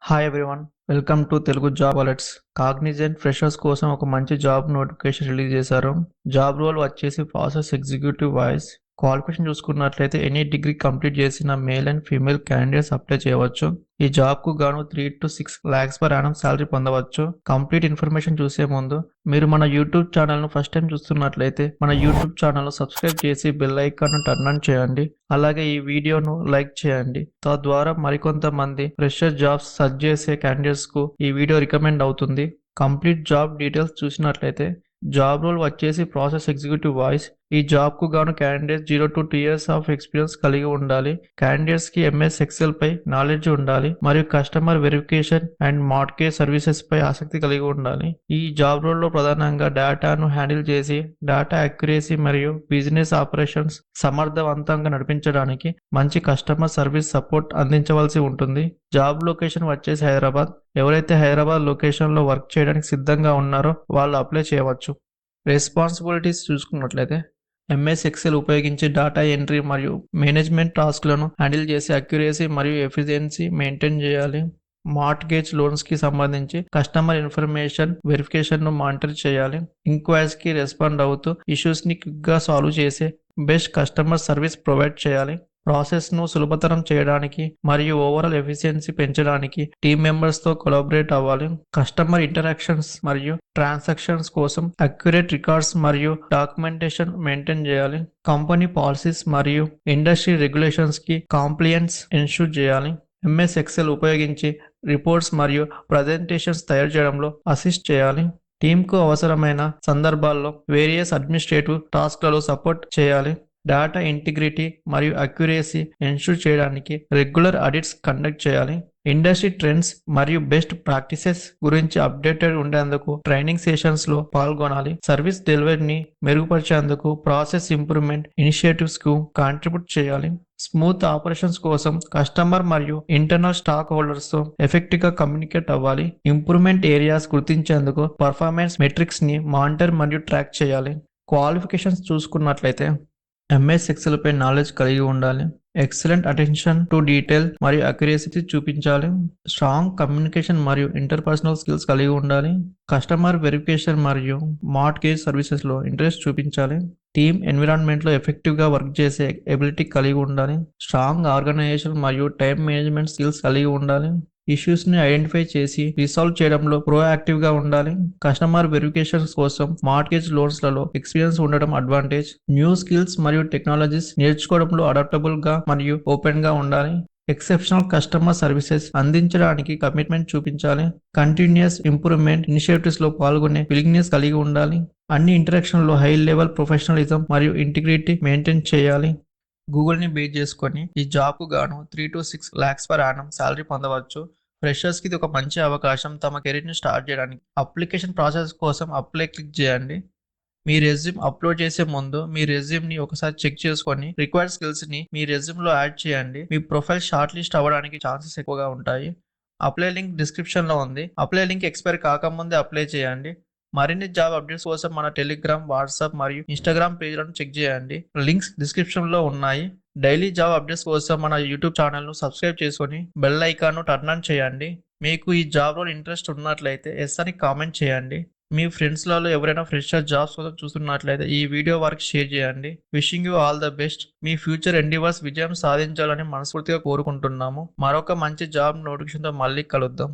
Hi everyone, welcome to Telugu job alerts. Cognizant freshers కోసం ఒక మంచి జాబ్ నోటిఫికేషన్ రిలీజ్ చేశారు. జాబ్ రోల్ వచ్చేసి ప్రాసెస్ ఎగ్జిక్యూటివ్ వాయిస్. క్వాలిఫికేషన్ చూసుకున్నట్లయితే ఎనీ డిగ్రీ కంప్లీట్ చేసిన male and female candidates apply చేయవచ్చు. ఈ జాబ్ కు గాను 3 to 6 lakhs per annum salary పొందవచ్చు. కంప్లీట్ ఇన్ఫర్మేషన్ చూసే ముందు మీరు మన యూట్యూబ్ ఛానల్ ను ఫస్ట్ టైం చూస్తున్నట్లయితే మన యూట్యూబ్ ఛానల్ ను సబ్స్క్రైబ్ చేసి బెల్ ఐకాన్ ను టర్న్ ఆన్ చేయండి. అలాగే ఈ వీడియోను లైక్ చేయండి. తద్వారా మరికొంతమంది ఫ్రెషర్ జాబ్స్ సర్చ్ చేసే క్యాండిడేట్స్ కు ఈ వీడియో రికమెండ్ అవుతుంది. కంప్లీట్ జాబ్ డీటెయిల్స్ చూసినట్లయితే జాబ్ రోల్ వచ్చేసి ప్రాసెస్ ఎగ్జిక్యూటివ్ వాయిస్. ఈ జాబ్ కు గాను candidates 0 to 2 years of experience కలిగి ఉండాలి. క్యాండిడేట్స్ కి ఎంఎస్ ఎక్సెల్ పై నాలెడ్జ్ ఉండాలి మరియు customer verification and mortgage services పై ఆసక్తి కలిగి ఉండాలి. ఈ జాబ్ రోల్ లో ప్రధానంగా డేటాను హ్యాండిల్ చేసి డేటా అక్యురసీ మరియు బిజినెస్ ఆపరేషన్స్ సమర్థవంతంగా నడిపించడానికి మంచి కస్టమర్ సర్వీస్ సపోర్ట్ అందించవలసి ఉంటుంది. జాబ్ లొకేషన్ వచ్చేసి హైదరాబాద్. ఎవరైతే హైదరాబాద్ లొకేషన్ లో వర్క్ చేయడానికి సిద్ధంగా ఉన్నారో వాళ్ళు అప్లై చేయవచ్చు. రెస్పాన్సిబిలిటీస్ చూసుకున్నట్లయితే ఎంఎస్ ఎక్సెల్ ఉపయోగించి డేటా ఎంట్రీ మరియు మేనేజ్మెంట్ టాస్క్లను హ్యాండిల్ చేసి అక్యురసీ మరియు ఎఫిషియన్సీ మెయింటైన్ చేయాలి. మార్ట్గేజ్ లోన్స్ కి సంబంధించి కస్టమర్ ఇన్ఫర్మేషన్ వెరిఫికేషన్ ను మానిటర్ చేయాలి. ఇంక్వైరీస్ కి రెస్పాండ్ అవుతూ ఇష్యూస్ ని క్విక్ గా సాల్వ్ చేసే బెస్ట్ కస్టమర్ సర్వీస్ ప్రొవైడ్ చేయాలి. ప్రాసెస్ ను సులభతరం చేయడానికి మరియు ఓవరాల్ ఎఫిషియన్సీ పెంచడానికి టీమ్ మెంబర్స్ తో కొలాబరేట్ అవ్వాలి. కస్టమర్ ఇంటరాక్షన్స్ మరియు ట్రాన్సాక్షన్స్ కోసం అక్యురేట్ రికార్డ్స్ మరియు డాక్యుమెంటేషన్ మెయింటైన్ చేయాలి. కంపెనీ పాలసీస్ మరియు ఇండస్ట్రీ రెగ్యులేషన్స్ కి కాంప్లియన్స్ ఎన్షూర్ చేయాలి. ఎంఎస్ ఎక్సెల్ ఉపయోగించి రిపోర్ట్స్ మరియు ప్రజెంటేషన్స్ తయారు చేయడంలో అసిస్ట్ చేయాలి. టీంకు అవసరమైన సందర్భాల్లో వేరియస్ అడ్మినిస్ట్రేటివ్ టాస్క్లలో సపోర్ట్ చేయాలి. డేటా ఇంటిగ్రిటీ మరియు అక్యురసీ ఎన్షూర్ చేయడానికి రెగ్యులర్ ఆడిట్స్ కండక్ట్ చేయాలి. ఇండస్ట్రీ ట్రెండ్స్ మరియు బెస్ట్ ప్రాక్టీసెస్ గురించి అప్డేటెడ్ ఉండేందుకు ట్రైనింగ్ సెషన్స్ లో పాల్గొనాలి. సర్వీస్ డెలివరీని మెరుగుపరిచేందుకు ప్రాసెస్ ఇంప్రూవ్మెంట్ ఇనిషియేటివ్స్ కు కాంట్రిబ్యూట్ చేయాలి. స్మూత్ ఆపరేషన్స్ కోసం కస్టమర్ మరియు ఇంటర్నల్ స్టాక్ హోల్డర్స్ తో ఎఫెక్టివ్ గా కమ్యూనికేట్ అవ్వాలి. ఇంప్రూవ్మెంట్ ఏరియాస్ గుర్తించేందుకు పర్ఫార్మెన్స్ మెట్రిక్స్ ని మానిటర్ మరియు ట్రాక్ చేయాలి. క్వాలిఫికేషన్స్ చూసుకున్నట్లయితే ఎంఎస్ ఎక్సెల్ పై నాలెడ్జ్ కలిగి ఉండాలి. ఎక్సలెంట్ అటెన్షన్ టు డీటెయిల్ మరియు అక్యురసీ చూపించాలి. స్ట్రాంగ్ కమ్యూనికేషన్ మరియు ఇంటర్పర్సనల్ స్కిల్స్ కలిగి ఉండాలి. కస్టమర్ వెరిఫికేషన్ మరియు మార్ట్గేజ్ సర్వీసెస్ లో ఇంట్రెస్ట్ చూపించాలి. టీమ్ ఎన్విరాన్మెంట్ లో ఎఫెక్టివ్ గా వర్క్ చేసే ఎబిలిటీ కలిగి ఉండాలి. స్ట్రాంగ్ ఆర్గనైజేషన్ మరియు టైం మేనేజ్మెంట్ స్కిల్స్ కలిగి ఉండాలి. ఇష్యూస్ ని ఐడెంటిఫై చేసి రిసాల్వ్ చేయడంలో ప్రోయాక్టివ్ గా ఉండాలి. కస్టమర్ వెరిఫికేషన్స్ కోసం మార్ట్గేజ్ లోన్స్ లలో ఎక్స్పీరియన్స్ ఉండడం అడ్వాంటేజ్. న్యూ స్కిల్స్ మరియు టెక్నాలజీస్ నేర్చుకోవడంలో అడాప్టబుల్ గా మరియు ఓపెన్ గా ఉండాలి. ఎక్సెప్షనల్ కస్టమర్ సర్వీసెస్ అందించడానికి కమిట్మెంట్ చూపించాలి. కంటిన్యూస్ ఇంప్రూవ్మెంట్ ఇనిషియేటివ్స్ లో పాల్గొనే విలింగ్నెస్ కలిగి ఉండాలి. అన్ని ఇంటరాక్షన్ లో హై లెవెల్ ప్రొఫెషనలిజం మరియు ఇంటిగ్రిటీ మెయింటైన్ చేయాలి. గూగుల్ ని బేస్ చేసుకొని ఈ జాబ్ కు గాను 3 to 6 lakhs per annum salary పొందవచ్చు. ఫ్రెషర్స్ కి ఇది ఒక మంచి అవకాశం తమ కెరీర్ ని స్టార్ట్ చేయడానికి. అప్లికేషన్ ప్రాసెస్ కోసం అప్లై క్లిక్ చేయండి. మీ రెజ్యూమ్ అప్లోడ్ చేసే ముందు మీ రెజ్యూమ్ ని ఒకసారి చెక్ చేసుకొని రిక్వైర్డ్ స్కిల్స్ ని మీ రెజ్యూమ్ లో యాడ్ చేయండి. మీ ప్రొఫైల్ షార్ట్ లిస్ట్ అవ్వడానికి ఛాన్సెస్ ఎక్కువగా ఉంటాయి. అప్లై లింక్ డిస్క్రిప్షన్ లో ఉంది. అప్లై లింక్ ఎక్స్పైర్ కాకముందే అప్లై చేయండి. మరిన్ని జాబ్ అప్డేట్స్ కోసం మన టెలిగ్రామ్, వాట్సాప్ మరియు ఇన్స్టాగ్రామ్ పేజ్లను చెక్ చేయండి. లింక్స్ డిస్క్రిప్షన్ లో ఉన్నాయి. డైలీ జాబ్ అప్డేట్స్ కోసం మన యూట్యూబ్ ఛానల్ ను సబ్స్క్రైబ్ చేసుకొని బెల్ ఐకాన్ ను టర్న్ ఆన్ చేయండి. మీకు ఈ జాబ్ లో ఇంట్రెస్ట్ ఉన్నట్లయితే ఎస్ అని కామెంట్ చేయండి. మీ ఫ్రెండ్స్ లలో ఎవరైనా ఫ్రెషర్ జాబ్స్ కోసం చూస్తున్నట్లయితే ఈ వీడియో వారికి షేర్ చేయండి. Wishing you all the best. Me future endeavours విజయం సాధించాలని మనస్ఫూర్తిగా కోరుకుంటున్నాము. మరొక మంచి జాబ్ నోటిఫికేషన్ తో మళ్ళీ కలుద్దాం.